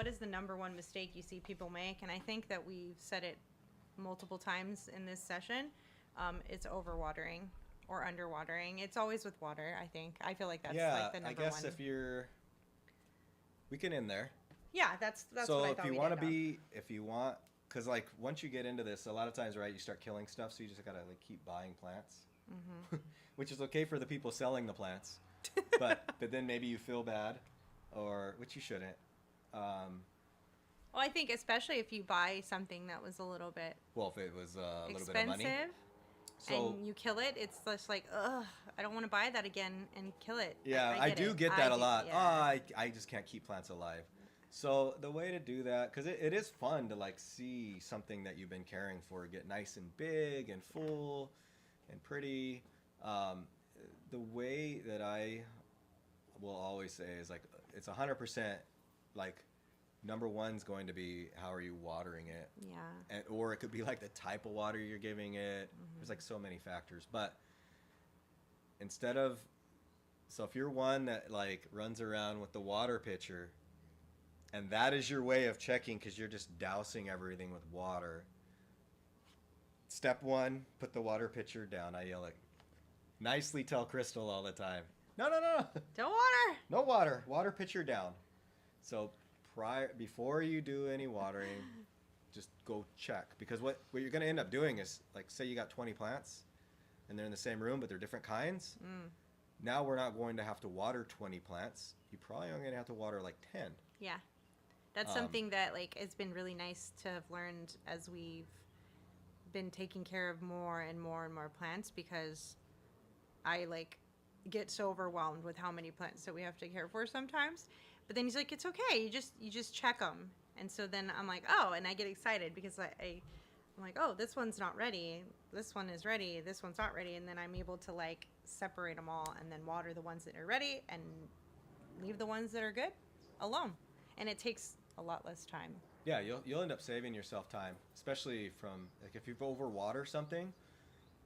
What is the number one mistake you see people make? And I think that we've said it multiple times in this session. It's overwatering or underwatering. It's always with water, I think. I feel like that's Yeah, like the I number guess one. if you're, we can end there. Yeah, that's So what I if thought you we want to did on. be, if you want, because like once you get into this, a lot of times, right, you start killing stuff, so you just gotta like keep buying plants, which is okay for the people selling the plants, but then maybe you feel bad, or which you shouldn't. Well, I think especially if you buy something that was a little bit Well, if it was a little bit of money, expensive so and you kill it, it's just like, ugh, I don't want to buy that again and kill it. yeah, I I get do it. get I that a do, lot. yeah. I just can't keep plants alive. So the way to do that, because it is fun to like see something that you've been caring for get nice and big and full and pretty. Um, the way that I will always say is like it's 100% like number one's going to be how are you watering it, Yeah. and or it could be like the type of water you're giving it. There's like so many factors, but instead of so if you're one that like runs around with the water pitcher and that is your way of checking because you're just dousing everything with water. Step one, put the water pitcher down. I yell it. Nicely tell Crystal all the time. No, no, no, no. Don't water. No water. Water pitcher down. So before you do any watering, just go check because what you're going to end up doing is like say you got 20 plants and they're in the same room but they're different kinds. Now we're not going to have to water 20 plants. You probably are going to have to water like 10. Yeah. That's something that like has been really nice to have learned as we've been taking care of more and more and more plants because I like get so overwhelmed with how many plants that we have to care for sometimes. But then he's like, it's okay. You just check them. And so then I'm like, oh, and I get excited because I'm like, oh, this one's not ready. This one is ready. This one's not ready. And then I'm able to like separate them all and then water the ones that are ready and leave the ones that are good alone. And it takes a lot less time. Yeah, you'll end up saving yourself time, especially from like if you've overwater something,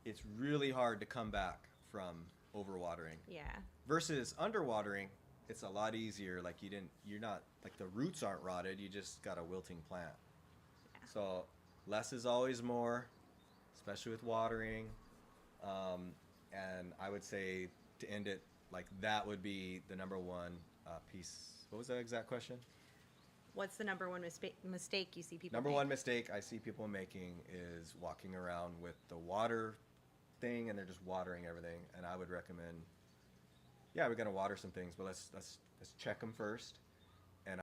it's really hard to come back from overwatering. Yeah. Versus underwatering, it's a lot easier. Like you're not like the roots aren't rotted. You just got a wilting plant. Yeah. So less is always more, especially with watering. And I would say to end it like that would be the number one piece. What was that exact question? What's the number one mistake you see people Number make? one mistake I see people making is walking around with the water thing and they're just watering everything. And I would recommend, yeah, we're gonna water some things, but let's check them first.